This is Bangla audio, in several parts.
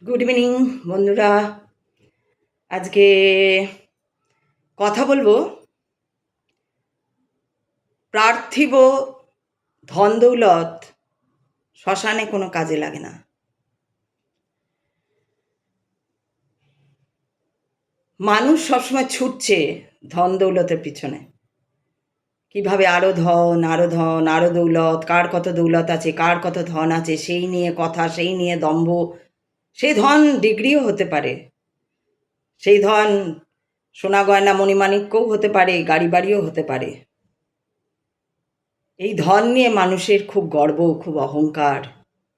গুড ইভিনিং বন্ধুরা। আজকে কথা বলবো পার্থিব ধন দৌলত শ্মশানে কোনো কাজে লাগে না। মানুষ সবসময় ছুটছে ধন দৌলতের পিছনে, কিভাবে আরো ধন আরো ধন আরো দৌলত, কার কত দৌলত আছে, কার কত ধন আছে, সেই নিয়ে কথা, সেই নিয়ে দম্ভ। সেই ধন ডিগ্রিও হতে পারে, সেই ধন সোনা গয়না মণিমাণিক্যও হতে পারে, গাড়ি বাড়িও হতে পারে। এই ধন নিয়ে মানুষের খুব গর্ব, খুব অহংকার।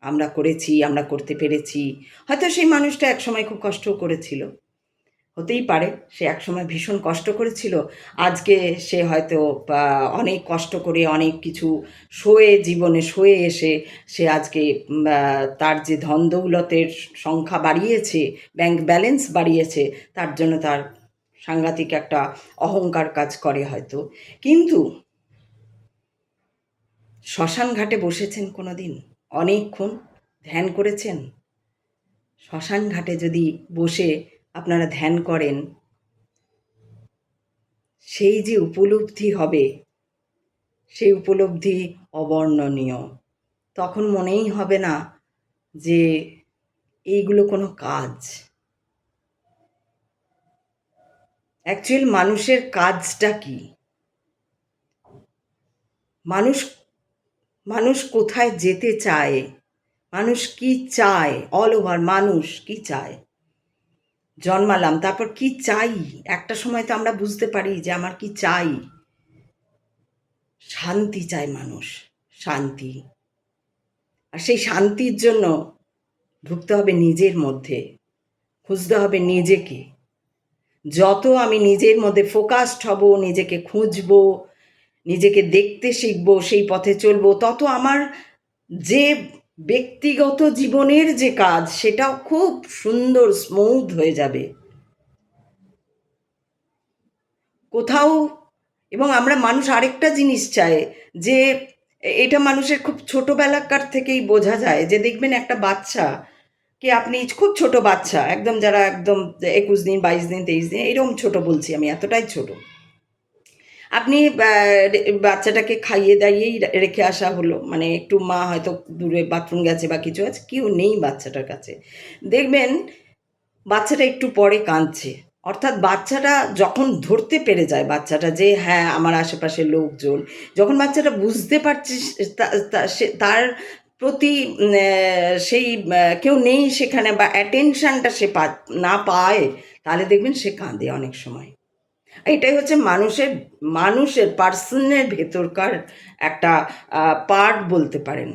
আমরা করেছি, আমরা করতে পেরেছি। হয়তো সেই মানুষটা একসময় খুব কষ্টও করেছিল, হতেই পারে সে একসময় ভীষণ কষ্ট করেছিল। আজকে সে হয়তো অনেক কষ্ট করে অনেক কিছু জীবনে সয়ে এসে সে আজকে তার যে ধন দৌলতের সংখ্যা বাড়িয়েছে, ব্যাংক ব্যালেন্স বাড়িয়েছে, তার জন্য তার সাংঘাতিক একটা অহংকার কাজ করে হয়তো। কিন্তু শ্মশান ঘাটে বসেছেন কোনো দিন? অনেকক্ষণ ধ্যান করেছেন? শ্মশান ঘাটে যদি বসে আপনারা ধ্যান করেন, সেই যে উপলব্ধি হবে, সেই উপলব্ধি অবর্ণনীয়। তখন মনেই হবে না যে এইগুলো কোনো কাজ। অ্যাকচুয়াল মানুষের কাজটা কি? মানুষ মানুষ কোথায় যেতে চায়? মানুষ কি চায়? অল ওভার মানুষ কি চায়? জন্মালাম, তারপর কি চাই? একটা সময় তো আমরা বুঝতে পারি যে আমার কি চাই। শান্তি চায় মানুষ, শান্তি। আর সেই শান্তির জন্য ঢুকতে হবে নিজের মধ্যে, খুঁজতে হবে নিজেকে। যত আমি নিজের মধ্যে ফোকাসড হব, নিজেকে খুঁজবো, নিজেকে দেখতে শিখবো, সেই পথে চলবো, তত আমার যে ব্যক্তিগত জীবনের যে কাজ, সেটাও খুব সুন্দর স্মুথ হয়ে যাবে। কোথাও এবং আমরা মানুষ আরেকটা জিনিস চায় যে এটা মানুষের খুব ছোটোবেলাকার থেকেই বোঝা যায় যে দেখবেন একটা বাচ্চা কে আপনি খুব ছোট বাচ্চা, একদম যারা একদম 21 দিন 22 দিন 23 দিন এরকম ছোট বলছি আমি, এতটাই ছোট, আপনি বাচ্চাটাকে খাইয়ে দাইয়েই রেখে আসা হলো, মানে একটু মা হয়তো দূরে বাথরুম গেছে বা কিছু আছে, কেউ নেই বাচ্চাটার কাছে, দেখবেন বাচ্চাটা একটু পরে কাঁদছে। অর্থাৎ বাচ্চাটা যখন ধরতে পেরে যায়, বাচ্চাটা যে হ্যাঁ আমার আশেপাশে লোকজন, যখন বাচ্চাটা বুঝতে পারছে তার প্রতি সেই কেউ নেই সেখানে, বা অ্যাটেনশনটা সে না পায়, তাহলে দেখবেন সে কাঁদে অনেক সময়। এটাই হচ্ছে মানুষের মানুষের পার্সনের ভেতরকার একটা পার্ট বলতে পারেন।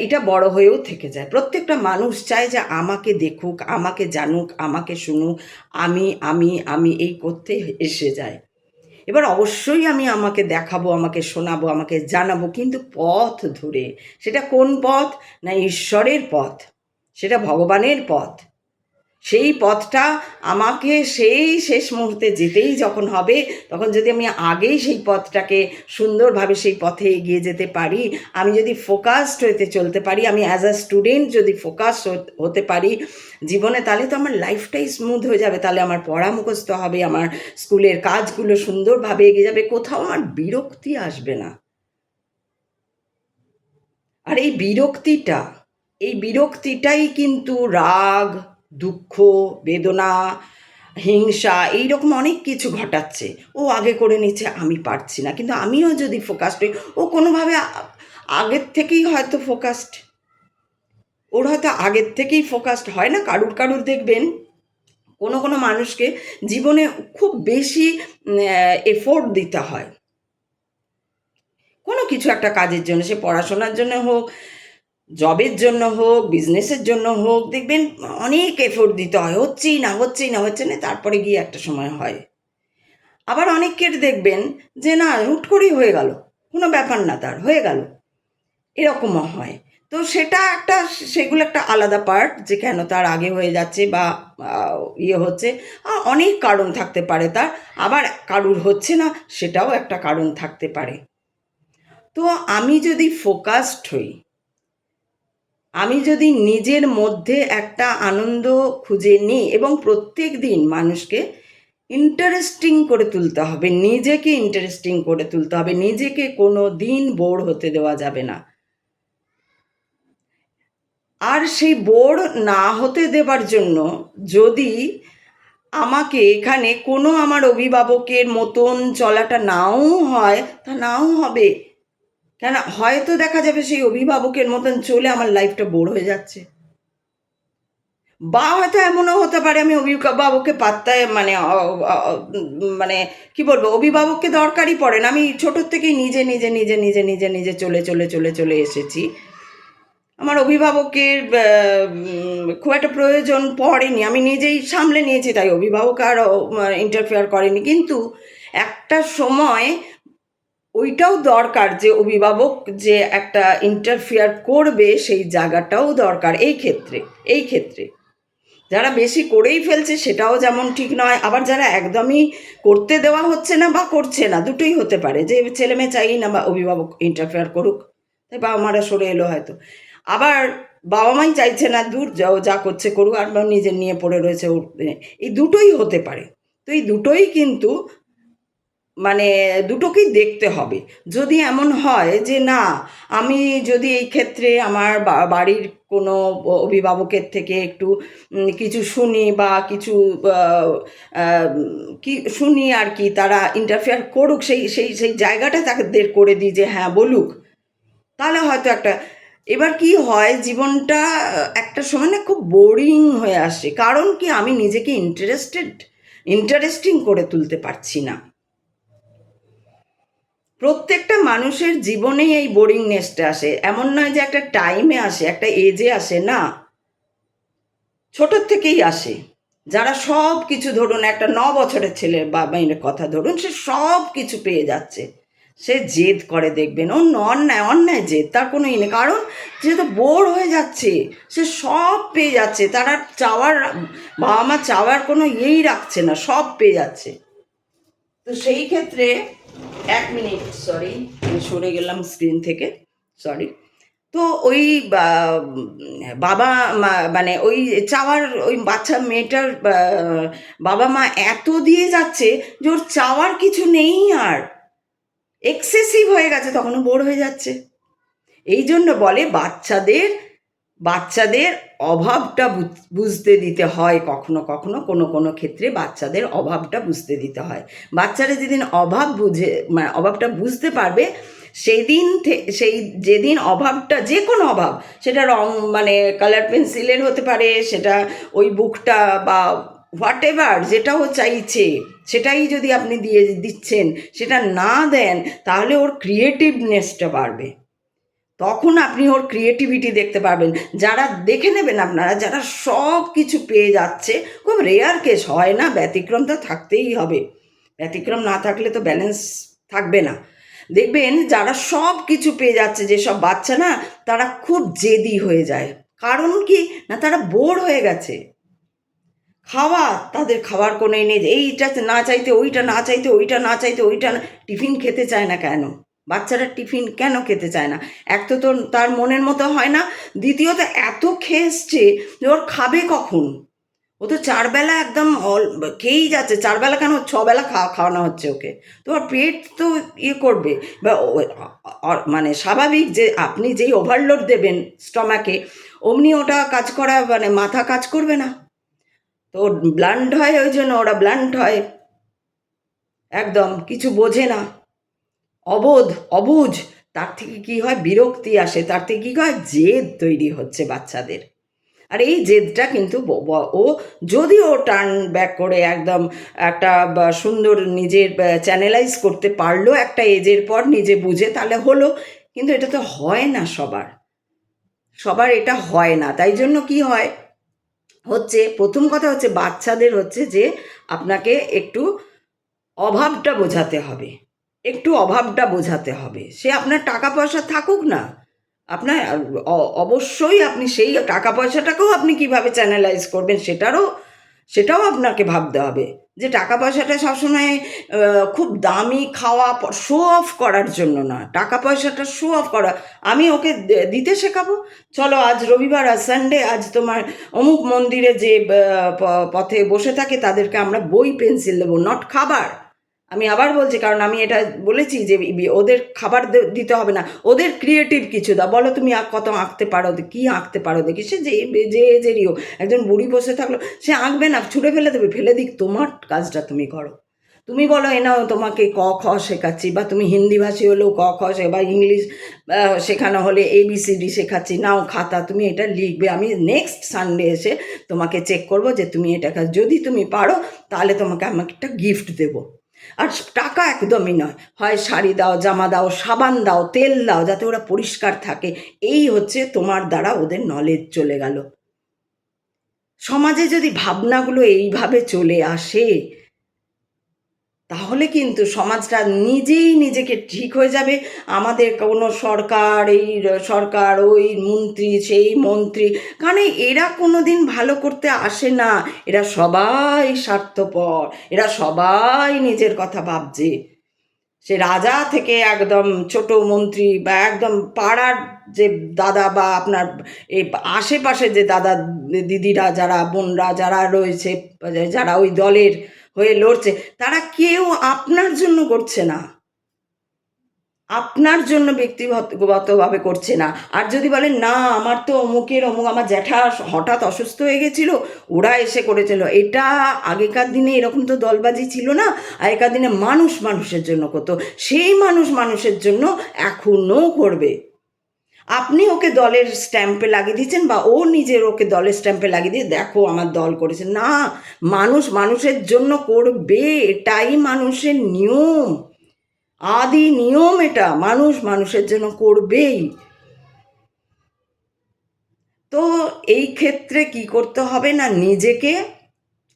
এটা বড় হয়েও থেকে যায়। প্রত্যেকটা মানুষ চায় যে আমাকে দেখুক, আমাকে জানুক, আমাকে শুনুক, আমি আমি আমি এই করতে এসে যায়। এবার অবশ্যই আমি আমাকে দেখাবো, আমাকে শোনাবো, আমাকে জানাবো, কিন্তু পথ ধরে। সেটা কোন পথ? না ঈশ্বরের পথ, সেটা ভগবানের পথ। সেই পথটা আমাকে সেই শেষ মুহূর্তে যেতেই যখন হবে, তখন যদি আমি আগেই সেই পথটাকে সুন্দরভাবে সেই পথে এগিয়ে যেতে পারি, আমি যদি ফোকাসড হতে চলতে পারি, আমি অ্যাজ আ স্টুডেন্ট যদি ফোকাস হতে পারি জীবনে, তাহলে তো আমার লাইফটাই স্মুথ হয়ে যাবে। তাহলে আমার পড়া মুখস্থ হবে, আমার স্কুলের কাজগুলো সুন্দরভাবে এগিয়ে যাবে, কোথাও আমার বিরক্তি আসবে না। আর এই বিরক্তিটাই কিন্তু রাগ, দুঃখ, বেদনা, হিংসা এইরকম অনেক কিছু ঘটাচ্ছে। ও আগে করে নিচ্ছে, আমি পারছি না। কিন্তু আমিও যদি ফোকাসড হই, ও কোনোভাবে আগের থেকেই হয়তো ফোকাসড, ওর হয়তো আগের থেকেই ফোকাসড হয় না। কারুর কারুর দেখবেন কোনো কোনো মানুষকে জীবনে খুব বেশি এফোর্ট দিতে হয় কোনো কিছু একটা কাজের জন্য, সে পড়াশোনার জন্য হোক, জবের জন্য হোক, বিজনেসের জন্য হোক, দেখবেন অনেক এফোর্ট দিতে হয়, হচ্ছে না, তারপরে গিয়ে একটা সময় হয়। আবার অনেকের দেখবেন যে না, হুট করেই হয়ে গেল, কোনো ব্যাপার না, তার হয়ে গেল, এরকমও হয়। তো সেটা একটা, সেগুলো একটা আলাদা পার্ট, যে কেন তার আগে হয়ে যাচ্ছে বা ইয়ে হচ্ছে, অনেক কারণ থাকতে পারে তার। আবার কারুর হচ্ছে না, সেটাও একটা কারণ থাকতে পারে। তো আমি যদি ফোকাসড হই, আমি যদি নিজের মধ্যে একটা আনন্দ খুঁজে নিই, এবং প্রত্যেক দিন মানুষকে ইন্টারেস্টিং করে তুলতে হবে, নিজেকে ইন্টারেস্টিং করে তুলতে হবে, নিজেকে কোনো দিন বোর হতে দেওয়া যাবে না। আর সেই বোর না হতে দেবার জন্য যদি আমাকে এখানে কোনো আমার অভিভাবকের মতন চলাটা নাও হয়, তা নাও হবে। কেন, হয়তো দেখা যাবে সেই অভিভাবকের মতন চলে আমার লাইফটা বোর হয়ে যাচ্ছে, বা হয়তো এমনও হতে পারে আমি অভিভাবককে পাত্তায় মানে মানে কি বলবো, অভিভাবককে দরকারই পড়ে না, আমি ছোটোর থেকেই নিজে নিজে নিজে নিজে নিজে নিজে চলে চলে চলে চলে এসেছি। আমার অভিভাবকের খুব একটা প্রয়োজন পড়েনি, আমি নিজেই সামলে নিয়েছি, তাই অভিভাবক আর ইন্টারফেয়ার করেনি। কিন্তু একটা সময় ওইটাও দরকার যে অভিভাবক যে একটা ইন্টারফেয়ার করবে, সেই জায়গাটাও দরকার এই ক্ষেত্রে যারা বেশি করেই ফেলছে সেটাও যেমন ঠিক নয়, আবার যারা একদমই করতে দেওয়া হচ্ছে না বা করছে না, দুটোই হতে পারে, যে ছেলে মেয়ে চাই না বা অভিভাবক ইন্টারফেয়ার করুক, তাই বাবা মারা সরে এলো হয়তো। আবার বাবা মাই চাইছে না, দূর যাও, যা করছে করুক, আর নিজের নিয়ে পড়ে রয়েছে। এই দুটোই হতে পারে। তো এই দুটোই কিন্তু মানে দুটোকেই দেখতে হবে। যদি এমন হয় যে না, আমি যদি এই ক্ষেত্রে আমার বাড়ির কোনো অভিভাবকের থেকে একটু কিছু শুনি বা কিছু কি শুনি আর কি, তারা ইন্টারফেয়ার করুক, সেই সেই সেই জায়গাটা তাদের করে দিই যে হ্যাঁ বলুক, তাহলে হয়তো একটা, এবার কি হয় জীবনটা একটা সময় না খুব বোরিং হয়ে আসে, কারণ কি আমি নিজেকে ইন্টারেস্টিং করে তুলতে পারছি না। প্রত্যেকটা মানুষের জীবনেই এই বোরিংনেসটা আসে, এমন নয় যে একটা টাইমে আসে, একটা এজে আসে না, ছোটোর থেকেই আসে। যারা সব কিছু, ধরুন একটা 9 বছরের ছেলে বা মেয়ের কথা ধরুন, সে সব কিছু পেয়ে যাচ্ছে, সে জেদ করে, দেখবেন ও অন্যায় অন্যায় জেদ, তার কোনো নেই, কারণ যেহেতু বোর হয়ে যাচ্ছে, সে সব পেয়ে যাচ্ছে, তার আর চাওয়ার, বাবা মা চাওয়ার কোনো ইয়েই রাখছে না, সব পেয়ে যাচ্ছে। তো সেই ক্ষেত্রে 1 মিনিট, সরি, আমি সরে গেলাম স্ক্রিন থেকে, সরি। তো ওই বাবা মা মানে ওই চাওয়ার, ওই বাচ্চা মেয়েটার বাবা মা এত দিয়ে যাচ্ছে যে ওর চাওয়ার কিছু নেই, আর এক্সেসিভ হয়ে গেছে, তখনও বোর হয়ে যাচ্ছে। এই জন্য বলে বাচ্চাদের বাচ্চাদের অভাবটা বুঝতে দিতে হয়, কখনো কখনো কোনো কোনো ক্ষেত্রে বাচ্চাদের অভাবটা বুঝতে দিতে হয়। বাচ্চারা যেদিন অভাব বুঝে, মানে অভাবটা বুঝতে পারবে, সেই দিন সেই যেদিন অভাবটা, যে কোনো অভাব, সেটা রং মানে কালার পেন্সিলের হতে পারে, সেটা ওই বুকটা বা হোয়াট এভার, যেটা ও চাইছে সেটাই যদি আপনি দিচ্ছেন, সেটা না দেন, তাহলে ওর ক্রিয়েটিভনেসটা বাড়বে, তখন আপনি ওর ক্রিয়েটিভিটি দেখতে পারবেন। যারা দেখে নেবেন আপনারা, যারা সব কিছু পেয়ে যাচ্ছে, খুব রেয়ার কেস, হয় না, ব্যতিক্রম তো থাকতেই হবে, ব্যতিক্রম না থাকলে তো ব্যালেন্স থাকবে না। দেখবেন যারা সব কিছু পেয়ে যাচ্ছে, যেসব বাচ্চা না, তারা খুব জেদি হয়ে যায়, কারণ কি না, তারা বোর হয়ে গেছে। খাওয়া, তাদের খাওয়ার কোনো নেই, এইটা না চাইতে ওইটা, না চাইতে ওইটা, না চাইতে ওইটা, টিফিন খেতে চায় না কেন? বাচ্চারা টিফিন কেন খেতে চায় না? এক তো তার মনের মতো হয় না, দ্বিতীয়ত এত খেয়ে এসছে যে ওর খাবে কখন? ও তো 4 বেলা একদম খেয়েই যাচ্ছে, 4 বেলা কেন, 6 বেলা খাওয়ানো হচ্ছে ওকে, তো ওর পেট তো ইয়ে করবে, বা মানে স্বাভাবিক যে আপনি যেই ওভারলোড দেবেন স্টমাকে, অমনি ওটা কাজ করা, মানে মাথা কাজ করবে না, তো ব্লান্ট হয়, ওই জন্য ওরা ব্লান্ট হয়, একদম কিছু বোঝে না, অবুঝ। তার থেকে কি হয়, বিরক্তি আসে, তার থেকে কি হয়, জেদ তৈরি হচ্ছে বাচ্চাদের। আর এই জেদটা কিন্তু ও যদি ও টার্ন ব্যাক করে একদম একটা সুন্দর নিজের চ্যানেলাইজ করতে পারলো একটা এজের পর, নিজে বুঝে, তাহলে হলো। কিন্তু এটা তো হয় না সবার, সবার এটা হয় না। তাই জন্য কি হয় হচ্ছে, প্রথম কথা হচ্ছে বাচ্চাদের হচ্ছে যে আপনাকে একটু অভাবটা বোঝাতে হবে, একটু অভাবটা বোঝাতে হবে। সে আপনার টাকা পয়সা থাকুক না, আপনার অবশ্যই আপনি সেই টাকা পয়সাটাকেও আপনি কিভাবে চ্যানেলাইজ করবেন, সেটারও সেটাও আপনাকে ভাবতে হবে যে টাকা পয়সাটা সবসময় খুব দামি খাওয়া শো অফ করার জন্য না, টাকা পয়সাটা শো অফ করা। আমি ওকে দিতে শেখাবো, চলো আজ রবিবার, আজ সানডে, আজ তোমার অমুক মন্দিরে যে পথে বসে থাকে তাদেরকে আমরা বই পেন্সিল দেবো, নট খাবার। আমি আবার বলছি, কারণ আমি এটা বলেছি যে ওদের খাবার দিতে হবে না, ওদের ক্রিয়েটিভ কিছু দাও। বলো তুমি কত আঁকতে পারো, কি আঁকতে পারো দেখি। সে যে এজেরইও, একজন বুড়ি বসে থাকলো, সে আঁকবে না, ছুঁড়ে ফেলে দেবে, ফেলে দিক, তোমার কাজটা তুমি করো। তুমি বলো এ নাও তোমাকে ক খ শেখাচ্ছি, বা তুমি হিন্দি ভাষী হলেও ক খ বা ইংলিশ শেখানো হলে ABCD শেখাচ্ছি, নাও খাতা, তুমি এটা লিখবে, আমি নেক্সট সানডে এসে তোমাকে চেক করব যে তুমি এটা যদি তুমি পারো তাহলে তোমাকে আমাকে একটা গিফট দেবো। আর টাকা একদমই নয়, হয় শাড়ি দাও, জামা দাও, সাবান দাও, তেল দাও, যাতে ওরা পরিষ্কার থাকে। এই হচ্ছে তোমার দ্বারা ওদের নলেজ চলে গেল। সমাজে যদি ভাবনাগুলো এইভাবে চলে আসে তাহলে কিন্তু সমাজটা নিজেই নিজেকে ঠিক হয়ে যাবে। আমাদের কোনো সরকার, এই সরকার, ওই মন্ত্রী, সেই মন্ত্রী, কারণ এরা কোনো দিন ভালো করতে আসে না। এরা সবাই স্বার্থপর, এরা সবাই নিজের কথা ভাবছে। সে রাজা থেকে একদম ছোট মন্ত্রী, বা একদম পাড়ার যে দাদা, বা আপনার এই আশেপাশে যে দাদা দিদিরা, যারা বোনরা যারা রয়েছে, যারা ওই দলের হয়ে লড়ছে, তারা কেউ আপনার জন্য করছে না, আপনার জন্য ব্যক্তিগতভাবে করছে না। আর যদি বলেন না আমার তো অমুকের অমুক, আমার জ্যাঠা হঠাৎ অসুস্থ হয়ে গেছিল, ওরা এসে করেছিল, এটা আগেকার দিনে এরকম তো দলবাজি ছিল না। আগেকার দিনে মানুষ মানুষের জন্য করতো, সেই মানুষ মানুষের জন্য এখনও করবে। আপনি ওকে দলের স্ট্যাম্পে লাগিয়ে দিচ্ছেন, বা ও নিজের ওকে দলের স্ট্যাম্পে লাগিয়ে দিয়ে দেখো আমার দল করেছে না। মানুষ মানুষের জন্য করবে, এটাই মানুষের নিয়ম, আদি নিয়ম, এটা মানুষ মানুষের জন্য করবেই। তো এই ক্ষেত্রে কি করতে হবে না, নিজেকে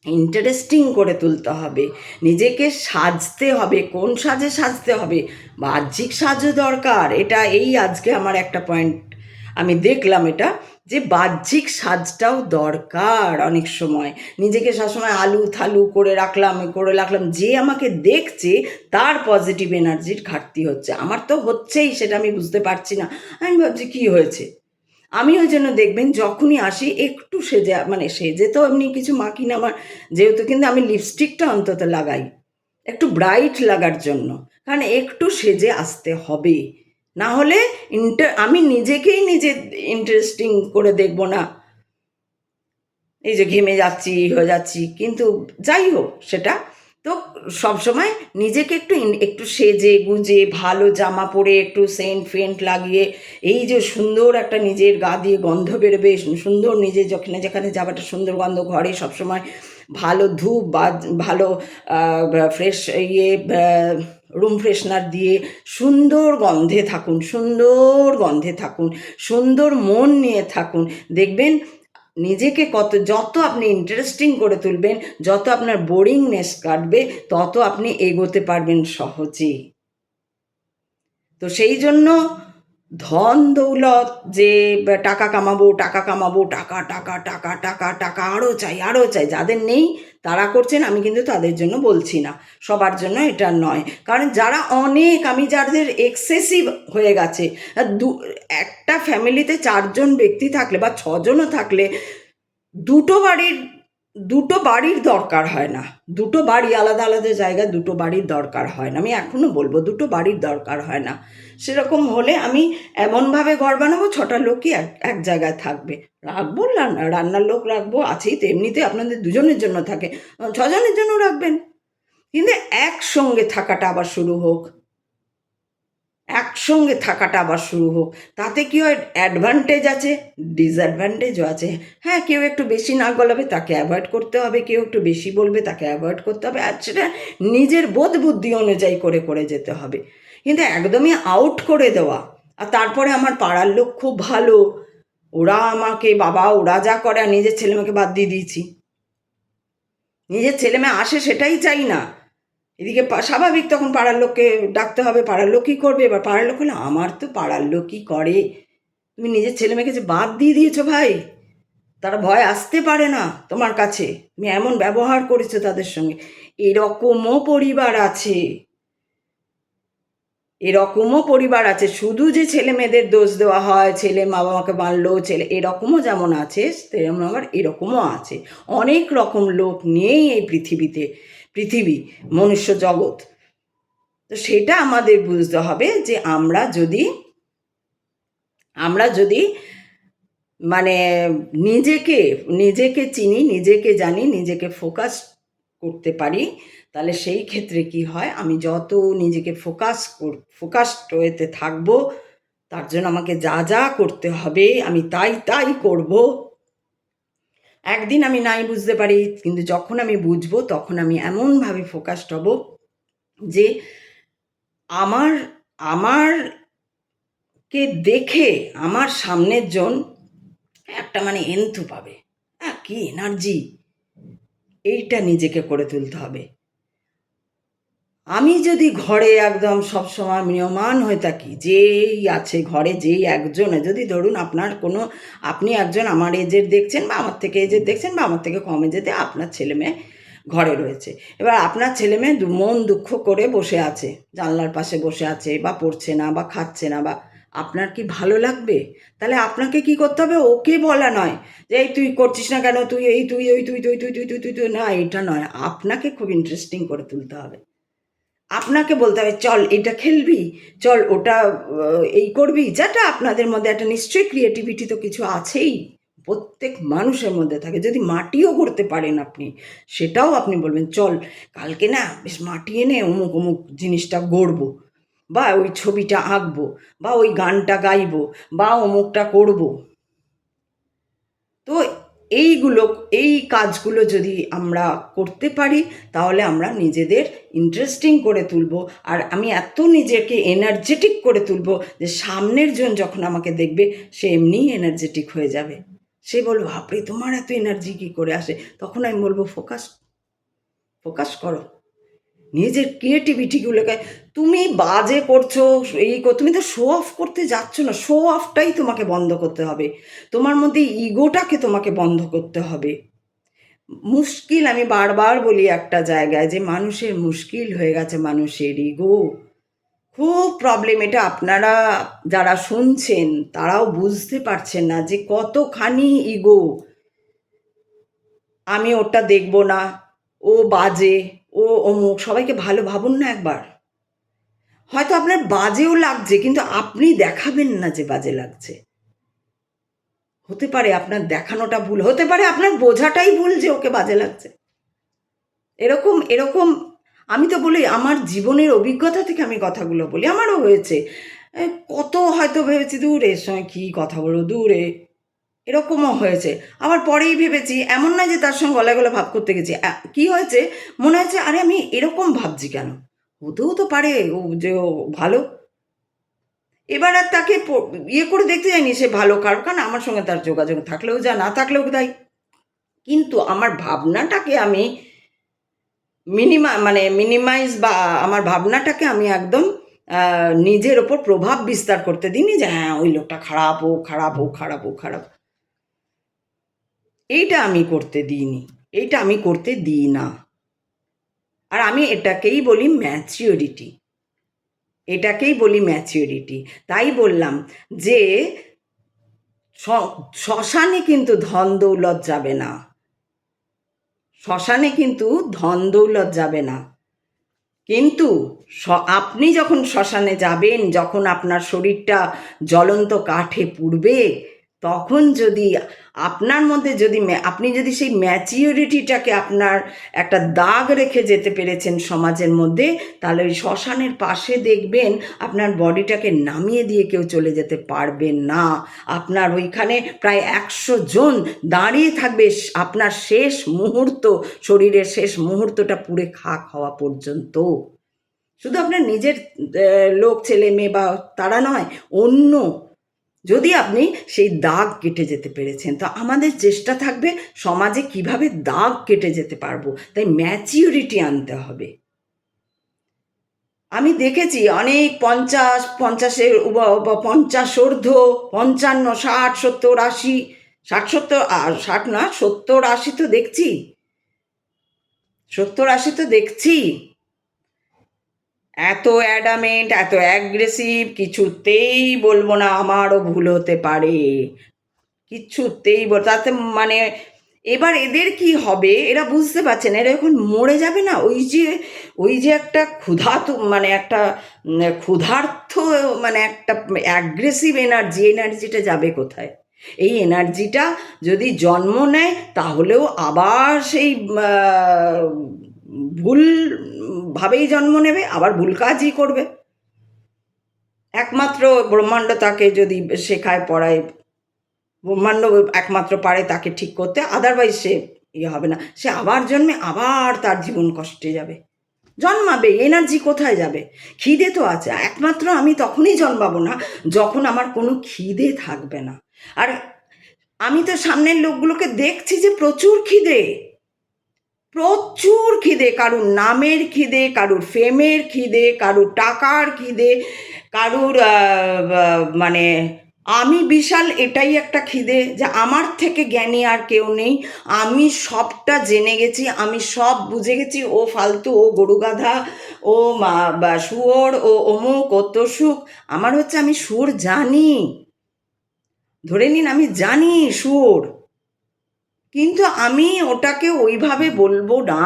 ইন্টারেস্টিং করে তুলতে হবে, নিজেকে সাজতে হবে। কোন সাজে সাজতে হবে? বাহ্যিক সাজও দরকার। এটা এই আজকে আমার একটা পয়েন্ট আমি দেখলাম, এটা যে বাহ্যিক সাজটাও দরকার। অনেক সময় নিজেকে সবসময় আলু থালু করে রাখলাম, যে আমাকে দেখছে তার পজিটিভ এনার্জির ঘাটতি হচ্ছে। আমার তো হচ্ছেই, সেটা আমি বুঝতে পারছি না। আমি ভাবছি কী হয়েছে। আমি ওই জন্য দেখবেন যখনই আসি একটু সেজে, মানে সেজে তো এমনি কিছু মাখি না আমার, যেহেতু, কিন্তু আমি লিপস্টিকটা অন্তত লাগাই একটু ব্রাইট লাগার জন্য, কারণ একটু সেজে আসতে হবে। না হলে আমি নিজেকেই নিজে ইন্টারেস্টিং করে দেখব না, এই যে ঘেমে যাচ্ছি হয়ে যাচ্ছি। কিন্তু যাই হোক, সেটা তো সবসময় নিজেকে একটু একটু সেজে গুজে ভালো জামা পরে একটু সেন্ট ফেন্ট লাগিয়ে, এই যে সুন্দর একটা নিজের গা দিয়ে গন্ধ বেরোবে, সুন্দর নিজে যেখানে যেখানে যাবে একটা সুন্দর গন্ধ, ঘরে সবসময় ভালো ধূপ বা ভালো ফ্রেশ রুম ফ্রেশনার দিয়ে সুন্দর গন্ধে থাকুন, সুন্দর গন্ধে থাকুন, সুন্দর মন নিয়ে থাকুন। দেখবেন নিজেকে যত আপনি ইন্টারেস্টিং করে তুলবেন, যত আপনার বোরিংনেস কাটবে, তত আপনি এগোতে পারবেন সহজেই। তো সেই জন্য ধন দৌলত, যে টাকা কামাবো, টাকা কামাবো, টাকা টাকা টাকা টাকা টাকা, আরও চাই আরও চাই, যাদের নেই তারা করছেন, আমি কিন্তু তাদের জন্য বলছি না, সবার জন্য এটা নয়। কারণ যারা অনেক, আমি যাদের এক্সেসিভ হয়ে গেছে, একটা ফ্যামিলিতে 4জন ব্যক্তি থাকলে বা 6জনও থাকলে দুটো বাড়ির দরকার হয় না, দুটো বাড়ি আলাদা আলাদা জায়গায় দুটো বাড়ির দরকার হয় না। আমি এখনও বলবো দুটো বাড়ির দরকার হয় না। সেরকম হলে আমি এমনভাবে ঘর বানাবো 6টা লোকই এক জায়গায় থাকবে, রাখবো রান্নার লোক রাখবো, আছেই তো, এমনিতে আপনাদের 2জনের জন্য থাকে, 6জনের জন্য রাখবেন। কিন্তু একসঙ্গে থাকাটা আবার শুরু হোক, একসঙ্গে থাকাটা আবার শুরু হোক। তাতে কি হয়, অ্যাডভান্টেজ আছে, ডিসঅ্যাডভান্টেজও আছে। হ্যাঁ, কেউ একটু বেশি নাক গলাবে, তাকে অ্যাভয়েড করতে হবে, কেউ একটু বেশি বলবে, তাকে অ্যাভয়েড করতে হবে, আর সেটা নিজের বোধ বুদ্ধি অনুযায়ী করে করে যেতে হবে। কিন্তু একদমই আউট করে দেওয়া, আর তারপরে আমার পাড়ার লোক খুব ভালো, ওরা আমাকে, বাবা ওরা যা করে, আর নিজের ছেলেমেয়েকে বাদ দিয়ে দিয়েছি, নিজের ছেলেমেয়ে আসে সেটাই চাই না, এদিকে স্বাভাবিক তখন পাড়ার লোককে ডাকতে হবে, পাড়ার লোক কী করবে, এবার পাড়ার লোক হলে আমার তো পাড়ার লোক কী করে, তুমি নিজের ছেলে মেয়েকে যে বাদ দিয়ে দিয়েছো ভাই, তারা ভয় আসতে পারে না তোমার কাছে, তুমি এমন ব্যবহার করেছো তাদের সঙ্গে। এরকমও পরিবার আছে, এরকমও পরিবার আছে। শুধু যে ছেলে মেয়েদের দোষ দেওয়া হয়, ছেলে মা বাবাকে মারলো, ছেলে, এরকমও যেমন আছে তেমন আবার এরকমও আছে। অনেক রকম লোক নিয়েই এই পৃথিবী, মনুষ্য জগৎ। তো সেটা আমাদের বুঝতে হবে যে আমরা যদি মানে নিজেকে নিজেকে চিনি, নিজেকে জানি, নিজেকে ফোকাস করতে পারি, তাহলে সেই ক্ষেত্রে কি হয়, আমি যত নিজেকে ফোকাসড ওয়েতে থাকবো, তার জন্য আমাকে যা যা করতে হবে আমি তাই করব। একদিন আমি নাই বুঝতে পারি, কিন্তু যখন আমি বুঝবো তখন আমি এমনভাবে ফোকাসড হব যে আমার আমারকে দেখে আমার সামনের জন একটা এন্থু পাবে, হ্যাঁ, কি এনার্জি, এইটা নিজেকে করে তুলতে হবে। আমি যদি ঘরে একদম সবসময় ম্রিয়মাণ হয়ে থাকি, যেই আছে ঘরে, যেই একজনে, যদি ধরুন আপনি একজন আমার এজের দেখছেন, বা আমার থেকে এজের দেখছেন, বা আমার থেকে কম এজেতে আপনার ছেলে মেয়ে ঘরে রয়েছে। এবার আপনার ছেলে মেয়ে মন দুঃখ করে বসে আছে, জানলার পাশে বসে আছে, বা পড়ছে না, বা খাচ্ছে না, বা আপনার কি ভালো লাগবে? তাহলে আপনাকে কি করতে হবে? ওকে বলা নয় যে এই তুই করছিস না কেন, তুই এই তুই ওই তুই তুই তুই তুই তুই তুই তুই না, এটা নয়। আপনাকে খুব ইন্টারেস্টিং করে তুলতে হবে। আপনাকে বলতে হবে, চল এটা খেলবি, চল ওটা এই করবি, যেটা আপনাদের মধ্যে একটা নিশ্চয়ই ক্রিয়েটিভিটি তো কিছু আছেই, প্রত্যেক মানুষের মধ্যে থাকে। যদি মাটিও করতে পারেন আপনি, সেটাও আপনি বলবেন, চল কালকে না বেশ মাটি এনে অমুক অমুক জিনিসটা গড়বো, বা ওই ছবিটা আঁকবো, বা ওই গানটা গাইবো, বা অমুকটা করবো। তো এই কাজগুলো যদি আমরা করতে পারি, তাহলে আমরা নিজেদের ইন্টারেস্টিং করে তুলব। আর আমি এত নিজেকে এনার্জেটিক করে তুলব যে সামনের জন যখন আমাকে দেখবে, সে এমনিই এনার্জেটিক হয়ে যাবে। সে বলবে, বাপরে তোমার এত এনার্জি কী করে আসে? তখন আমি বলবো, ফোকাস করো নিজের ক্রিয়েটিভিটিগুলোকে। তুমি বাজে করছো, তুমি তো শো অফ করতে যাচ্ছ না, শো অফটাই তোমাকে বন্ধ করতে হবে। তোমার মধ্যে ইগোটাকে তোমাকে বন্ধ করতে হবে। মুশকিল, আমি বারবার বলি একটা জায়গায়, যে মানুষের মুশকিল হয়ে গেছে মানুষের ইগো। খুব প্রবলেম এটা। আপনারা যারা শুনছেন তারাও বুঝতে পারছেন না যে কতখানি ইগো। আমি ওটা দেখবো না, ও বাজে, ও অমুক। সবাইকে ভালো ভাবুন না একবার। হয়তো আপনার বাজেও লাগছে, কিন্তু আপনি দেখাবেন না যে বাজে লাগছে। হতে পারে আপনার দেখানোটা ভুল, হতে পারে আপনার বোঝাটাই ভুল যে ওকে বাজে লাগছে। এরকম এরকম আমি তো বলি, আমার জীবনের অভিজ্ঞতা থেকে আমি কথাগুলো বলি, আমারও হয়েছে। কত হয়তো ভেবেছি, দূরে এর সঙ্গে কী কথা বলবো, দূরে, এরকমও হয়েছে। আবার পরেই ভেবেছি, এমন না যে তার সঙ্গে গলায় গলায় ভাব করতে গেছি, কি হয়েছে, মনে হয়েছে আরে আমি এরকম ভাবছি কেন, হতেও তো পারে ও যে ও ভালো। এবার আর তাকে ইয়ে করে দেখতে যায়নি সে ভালো, কারণ আমার সঙ্গে তার যোগাযোগ থাকলেও যা, না থাকলেও তাই। কিন্তু আমার ভাবনাটাকে আমি মিনিমাইজ, বা আমার ভাবনাটাকে আমি একদম নিজের ওপর প্রভাব বিস্তার করতে দিইনি যে হ্যাঁ ওই লোকটা খারাপ, ও খারাপ, ও খারাপ, ও খারাপ। এইটা আমি করতে দিইনি, এইটা আমি করতে দিই না। আর আমি এটাকেই বলি ম্যাচিওরিটি, এটাকেই বলি ম্যাচিওরিটি। তাই বললাম যে শ্মশানে কিন্তু ধন দৌলত যাবে না, শ্মশানে কিন্তু ধন দৌলত যাবে না। কিন্তু আপনি যখন শ্মশানে যাবেন, যখন আপনার শরীরটা জ্বলন্ত কাঠে পুড়বে, তখন যদি আপনার মধ্যে আপনি যদি সেই ম্যাচিওরিটিটাকে আপনার একটা দাগ রেখে যেতে পেরেছেন সমাজের মধ্যে, তাহলে ওই শ্মশানের পাশে দেখবেন আপনার বডিটাকে নামিয়ে দিয়ে কেউ চলে যেতে পারবে না। আপনার ওইখানে প্রায় 100 জন দাঁড়িয়ে থাকবে আপনার শেষ মুহূর্ত, শরীরের শেষ মুহূর্তটা পুড়ে খাক হওয়া পর্যন্ত। শুধু আপনার নিজের লোক, ছেলে মেয়ে বা তারা নয়, অন্য, যদি আপনি সেই দাগ কেটে যেতে পেরেছেন, তো আমাদের চেষ্টা থাকবে সমাজে কিভাবে দাগ কেটে যেতে পারবো। তাই ম্যাচিউরিটি আনতে হবে। আমি দেখেছি অনেক 50-50-এর 50 ঊর্ধ্ব, 55, 60, 70, 80, 60-70, 60 না, 70-80 তো দেখছি, 70-80 তো দেখছি। এত অ্যাডামেন্ট, এত অ্যাগ্রেসিভ, কিছুতেই বলবো না আমারও ভুল হতে পারে, কিছুতেই তাতে মানে এবার এদের কি হবে, এরা বুঝতে পারছে না, এরা এখন মরে যাবে না, ওই যে একটা মানে একটা ক্ষুধার্থ, মানে একটা অ্যাগ্রেসিভ এনার্জিটা যাবে কোথায়? এই এনার্জিটা যদি জন্ম নেয় তাহলেও আবার সেই ভুল ভাবেই জন্ম নেবে, আবার ভুল কাজই করবে। একমাত্র ব্রহ্মাণ্ড তাকে যদি শেখায়, পড়ায়, ব্রহ্মাণ্ড একমাত্র পারে তাকে ঠিক করতে, আদারওয়াইজ সে ইয়ে হবে না, সে আবার জন্মে আবার তার জীবন কষ্টে যাবে, জন্মাবে, এনার্জি কোথায় যাবে? খিদে তো আছে, একমাত্র আমি তখনই জন্মাবো না যখন আমার কোনো খিদে থাকবে না। আর আমি তো সামনের লোকগুলোকে দেখছি যে প্রচুর খিদে, প্রচুর খিদে, কারুর নামের খিদে, কারুর ফেমের খিদে, কারুর টাকার খিদে, কারুর মানে আমি বিশাল, এটাই একটা খিদে যে আমার থেকে জ্ঞানী আর কেউ নেই, আমি সবটা জেনে গেছি, আমি সব বুঝে গেছি, ও ফালতু, ও গরু গাধা, ও শুয়োর, ও অমুক, ও তসুক। আমার হচ্ছে আমি সুর জানি, ধরে নিন আমি জানি সুর, কিন্তু আমি ওটাকে ওইভাবে বলবো না,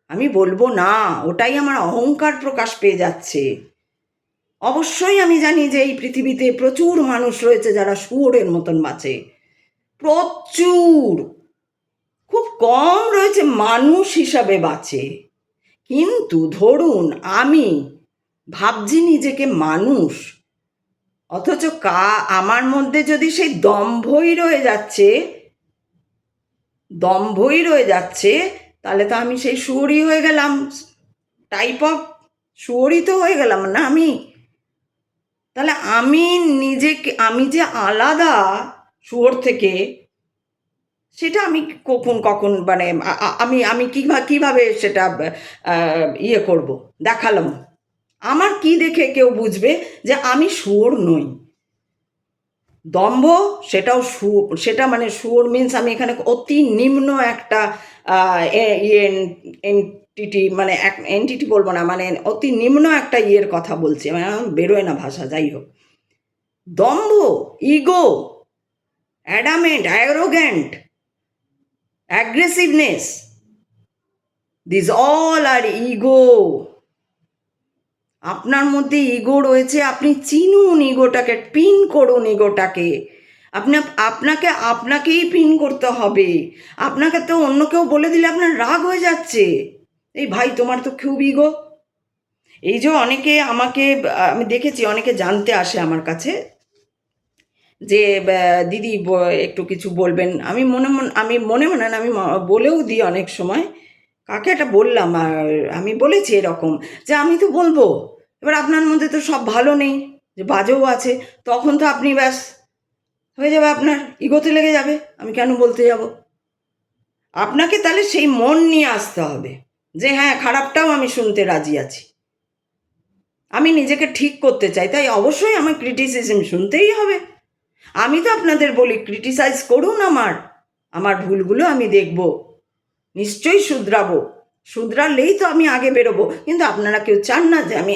আমি বলবো না, ওটাই আমার অহংকার প্রকাশ পেয়ে যাচ্ছে। অবশ্যই আমি জানি যে এই পৃথিবীতে প্রচুর মানুষ রয়েছে যারা শুয়োরের মতন বাঁচে, প্রচুর, খুব কম রয়েছে মানুষ হিসাবে বাঁচে। কিন্তু ধরুন আমি ভাবছি নিজেকে মানুষ, অথচ আমার মধ্যে যদি সেই দম্ভই রয়ে যাচ্ছে, তাহলে তো আমি সেই শুয়োরই হয়ে গেলাম, টাইপ অফ শুয়োরই তো হয়ে গেলাম না আমি। তাহলে আমি যে আলাদা শুয়োর থেকে, সেটা আমি কখন মানে আমি কিভাবে সেটা ইয়ে করব, দেখালাম? আমার কি দেখে কেউ বুঝবে যে আমি শুয়োর নই? দম্ভ, সেটা মানে শুয়োর মিন্স আমি এখানে অতি নিম্ন একটা এন্টিটি, মানে এন্টিটি বলবো না, মানে অতি নিম্ন একটা ইয়ের কথা বলছি, মানে বেরোয় না ভাষা, যাই হোক। দম্ভ, ego, adamant, arrogant, aggressiveness, these all are ego. আপনার মধ্যে ইগো রয়েছে, আপনি চিনুন ইগোটাকে, পিন করুন ইগোটাকে, আপনাকেই পিন করতে হবে। আপনাকে তো অন্য কেউ বলে দিলে আপনার রাগ হয়ে যাচ্ছে, এই ভাই তোমার তো খুব ইগো। এই যে অনেকে আমি দেখেছি, অনেকে জানতে আসে আমার কাছে যে দিদি একটু কিছু বলবেন, আমি মনে মনে আমি বলেও দিই অনেক সময়, কাকে একটা বললাম, আর আমি বলেছি এরকম যে আমি তো বলবো, এবার আপনার মধ্যে তো সব ভালো নেই, যে বাজেও আছে, তখন তো আপনি ব্যাস হয়ে যাবে, আপনার ইগোতে লেগে যাবে, আমি কেন বলতে যাব? আপনাকে তাহলে সেই মন নিয়ে আসতে হবে যে হ্যাঁ, খারাপটাও আমি শুনতে রাজি আছি, আমি নিজেকে ঠিক করতে চাই, তাই অবশ্যই আমার ক্রিটিসিজম শুনতেই হবে। আমি তো আপনাদের বলি ক্রিটিসাইজ করুন, আমার ভুলগুলো আমি দেখব, নিশ্চয়ই শুধরালেই তো আমি আগে বেরোবো, কিন্তু আপনারা কেউ চান না যে আমি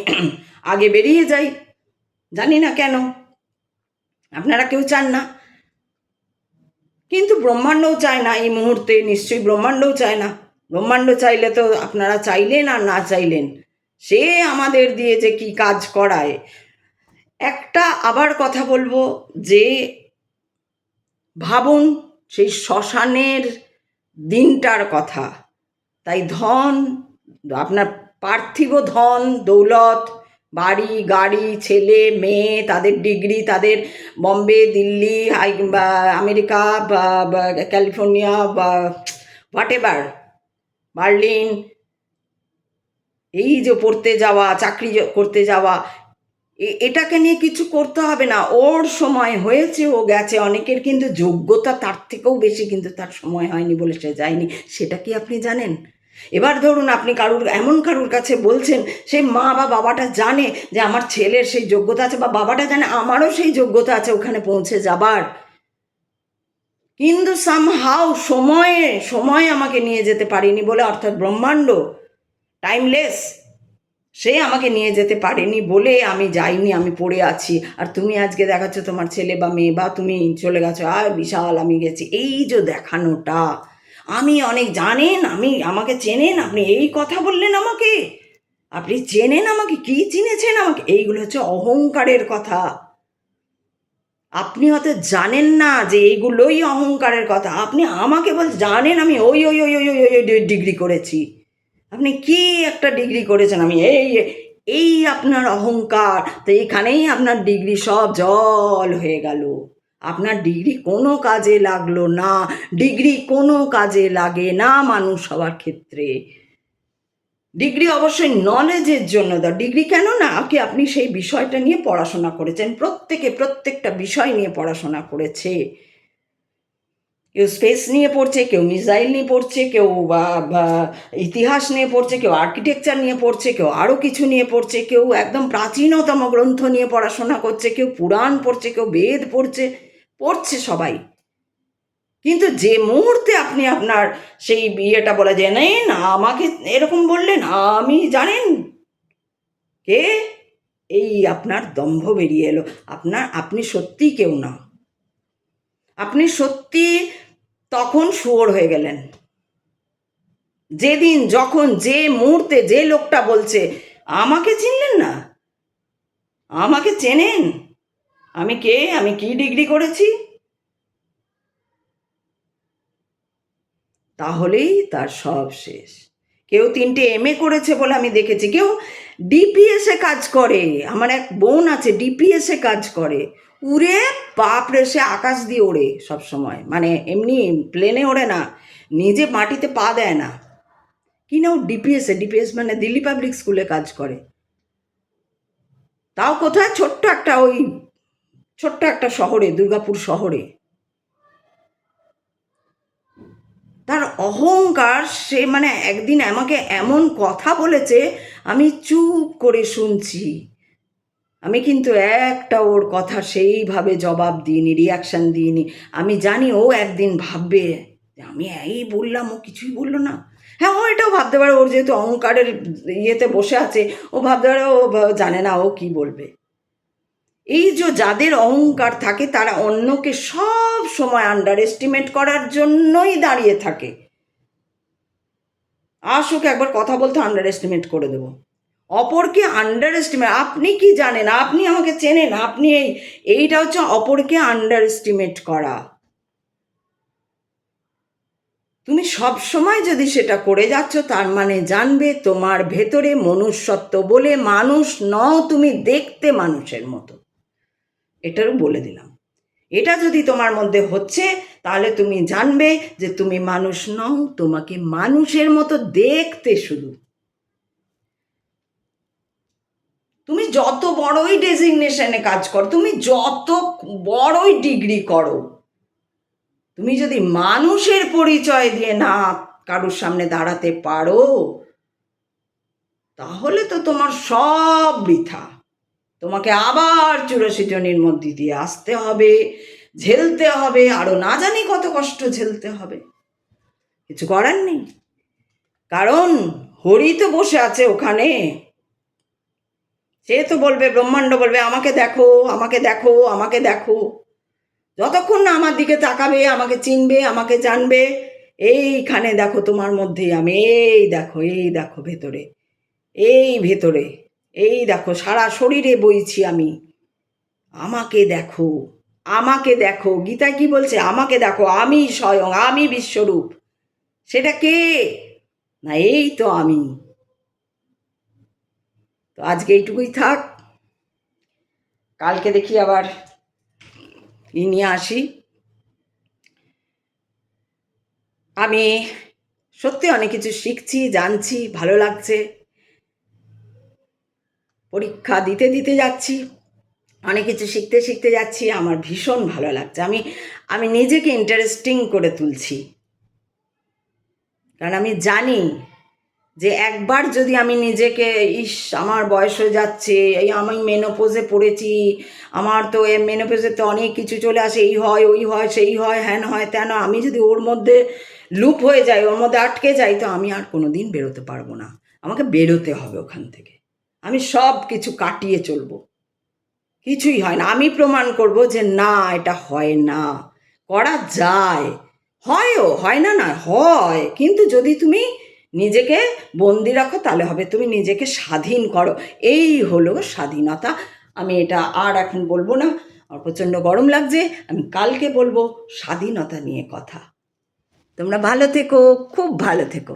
আগে বেরিয়ে যাই, জানি না কেন আপনারা কেউ চান না, কিন্তু ব্রহ্মাণ্ডও চায় না এই মুহূর্তে, নিশ্চয়ই ব্রহ্মাণ্ডও চায় না। ব্রহ্মাণ্ড চাইলে তো আপনারা চাইলেন আর না চাইলেন, সে আমাদের দিয়ে যে কি কাজ করায়। একটা আবার কথা বলবো যে ভাবুন সেই শ্মশানের দিনটার কথা, তাই আপনার পার্থিব ধন দৌলত, বাড়ি গাড়ি, ছেলে মেয়ে, তাদের ডিগ্রি, তাদের বম্বে, দিল্লি, বা আমেরিকা, বা ক্যালিফোর্নিয়া, বা হোয়াটএভার, বার্লিন, এই যে পড়তে যাওয়া, চাকরি করতে যাওয়া, এটাকে নিয়ে কিছু করতে হবে না, ওর সময় হয়েছে, ও গেছে। অনেকের কিন্তু যোগ্যতা তার থেকেও বেশি, কিন্তু তার সময় হয়নি বলে সে যায়নি, সেটা কি আপনি জানেন? এবার ধরুন আপনি এমন কারুর কাছে বলছেন, সেই মা বা বাবাটা জানে যে আমার ছেলের সেই যোগ্যতা আছে, বা বাবাটা জানে আমারও সেই যোগ্যতা আছে ওখানে পৌঁছে যাবার, কিন্তু সামহাউ সময় আমাকে নিয়ে যেতে পারেনি বলে, অর্থাৎ ব্রহ্মাণ্ড টাইমলেস, সে আমাকে নিয়ে যেতে পারেনি বলে আমি যাইনি, আমি পড়ে আছি। আর তুমি আজকে দেখাচ্ছ তোমার ছেলে বা মেয়ে, বা তুমি চলে গেছো, আর বিশাল আমি গেছি, এই যে দেখানোটা, আমি অনেক জানেন, আমাকে চেনেন, আপনি এই কথা বললেন আমাকে, আপনি চেনেন আমাকে, কি চিনেছেন আমাকে, এইগুলো হচ্ছে অহংকারের কথা। আপনি হয়তো জানেন না যে এইগুলোই অহংকারের কথা। আপনি আমাকে জানেন আমি ওই ওই ওই ওই ওই ওই ডিগ্রি করেছি। আপনি কি একটা ডিগ্রি করেছেন, আমি এই এই আপনার অহংকার। তো এখানেই আপনার ডিগ্রি সব জল হয়ে গেল। আপনার ডিগ্রি কোনো কাজে লাগলো না। ডিগ্রি কোনো কাজে লাগে না মানুষ হওয়ার ক্ষেত্রে। ডিগ্রি অবশ্যই নলেজের জন্য দাও। ডিগ্রি কেন না, কি আপনি সেই বিষয়টা নিয়ে পড়াশোনা করেছেন। প্রত্যেকটা বিষয় নিয়ে পড়াশোনা করেছে। কেউ স্পেস নিয়ে পড়ছে, কেউ মিসাইল নিয়ে পড়ছে, কেউ বা ইতিহাস নিয়ে পড়ছে, কেউ আর্কিটেকচার নিয়ে পড়ছে, কেউ আরও কিছু নিয়ে পড়ছে, কেউ একদম প্রাচীনতম গ্রন্থ নিয়ে পড়াশোনা করছে, কেউ পুরাণ পড়ছে, কেউ বেদ পড়ছে সবাই। কিন্তু যে মুহূর্তে আপনি আপনার সেই বিয়েটা বলে যে নেন, আমাকে এরকম বললেন, আমি জানেন কে, এই আপনার দম্ভ বেরিয়ে এলো। আপনি সত্যি কেউ না, আপনি সত্যি তখন শুয়োর হয়ে গেলেন। যেদিন, যখন, যে মুহূর্তে যে লোকটা বলছে আমাকে চিনলেন না, আমাকে চেনেন, আমি কে, আমি কি ডিগ্রি করেছি, তাহলেই তার সব শেষ। কেউ 3টে MA করেছে বলে আমি দেখেছি, কেউ ডিপিএসে কাজ করে। আমার এক বোন আছে, ডিপিএসে কাজ করে। উড়ে বাপরে, সে আকাশ দিয়ে ওড়ে সব সময়, মানে এমনি প্লেনে ওড়ে না, নিজে মাটিতে পা দেয় না। কি না, ও ডিপিএস মানে দিল্লি পাবলিক স্কুলে কাজ করে। তাও কোথায়, ছোট্ট একটা শহরে, দুর্গাপুর শহরে। তার অহংকার, সে মানে একদিন আমাকে এমন কথা বলেছে, আমি চুপ করে শুনছি। আমি কিন্তু একটা ওর কথা সেইভাবে জবাব দিইনি, রিয়াকশান দিইনি। আমি জানি ও একদিন ভাববে যে আমি এই বললাম, ও কিছুই বললো না। হ্যাঁ, ও এটাও ভাবতে পারে, ওর যেহেতু অহংকারের ইয়েতে বসে আছে, ও ভাবতে পারে ও জানে না ও কি বলবে। এই যে যাদের অহংকার থাকে, তারা অন্যকে সব সময় আন্ডার এস্টিমেট করার জন্যই দাঁড়িয়ে থাকে। আসুক একবার কথা বলতে, আন্ডার এস্টিমেট করে দেবো। অপরকে আন্ডার এস্টিমেট, আপনি কি জানেন, আপনি আমাকে চেনেন, আপনি এইটা হচ্ছে অপরকে আন্ডার এস্টিমেট করা। তুমি সব সময় যদি সেটা করে যাচ্ছ, তার মানে জানবে তোমার ভেতরে মনুষ্যত্ব বলে মানুষ নও তুমি, দেখতে মানুষের মতো। এটারও বলে দিলাম। এটা যদি তোমার মধ্যে হচ্ছে, তাহলে তুমি জানবে যে তুমি মানুষ নও, তোমাকে মানুষের মতো দেখতে শুধু। তুমি যত বড়ই ডেজিগনেশনে কাজ করো, তুমি যত বড়ই ডিগ্রি করো, তুমি যদি মানুষের পরিচয় দিয়ে না কারোর সামনে দাঁড়াতে পারো, তাহলে তো তোমার সব বৃথা। তোমাকে আবার 84 জনের মধ্যে দিয়ে আসতে হবে, ঝেলতে হবে, আরো না জানি কত কষ্ট ঝেলতে হবে। কিছু করার নেই, কারণ হরি তো বসে আছে ওখানে। সে তো বলবে, ব্রহ্মাণ্ড বলবে আমাকে দেখো, আমাকে দেখো, আমাকে দেখো। যতক্ষণ না আমার দিকে তাকাবে, আমাকে চিনবে, আমাকে জানবে, এইখানে দেখো তোমার মধ্যেই আমি, এই দেখো ভেতরে, ভেতরে, এই দেখো সারা শরীরে বইছি আমি, আমাকে দেখো, আমাকে দেখো। গীতা কি বলছে, আমাকে দেখো, আমি স্বয়ং, আমি বিশ্বরূপ। সেটা কে না, এই তো আমি। তো আজকে এইটুকুই থাক, কালকে দেখি আবার নিয়ে আসি। আমি সত্যি অনেক কিছু শিখছি, জানছি, ভালো লাগছে। পরীক্ষা দিতে যাচ্ছি, অনেক কিছু শিখতে যাচ্ছি, আমার ভীষণ ভালো লাগছে। আমি নিজেকে ইন্টারেস্টিং করে তুলছি, কারণ আমি জানি যে একবার যদি আমি নিজেকে ইস আমার বয়স হয়ে যাচ্ছে, এই আমি মেনোপজে পড়েছি, আমার তো এ মেনোপজে তো অনেক কিছু চলে আসে, এই হয় ওই হয় সেই হয় হ্যান হয় তেন, আমি যদি ওর মধ্যে লুপ হয়ে যাই, ওর মধ্যে আটকে যাই, তো আমি আর কোনো দিন বেরোতে পারবো না। আমাকে বেরোতে হবে ওখান থেকে। আমি সব কিছু কাটিয়ে চলবো। কিছুই হয় না। আমি প্রমাণ করব যে না, এটা হয় না, করা যায়। হয়ও, হয় না না, হয়, কিন্তু যদি তুমি নিজেকে বন্দি রাখো তাহলে হবে। তুমি নিজেকে স্বাধীন করো, এই হলো স্বাধীনতা। আমি এটা আর এখন বলবো না, আমার প্রচণ্ড গরম লাগছে। আমি কালকে বলবো স্বাধীনতা নিয়ে কথা। তোমরা ভালো থেকো, খুব ভালো থেকো।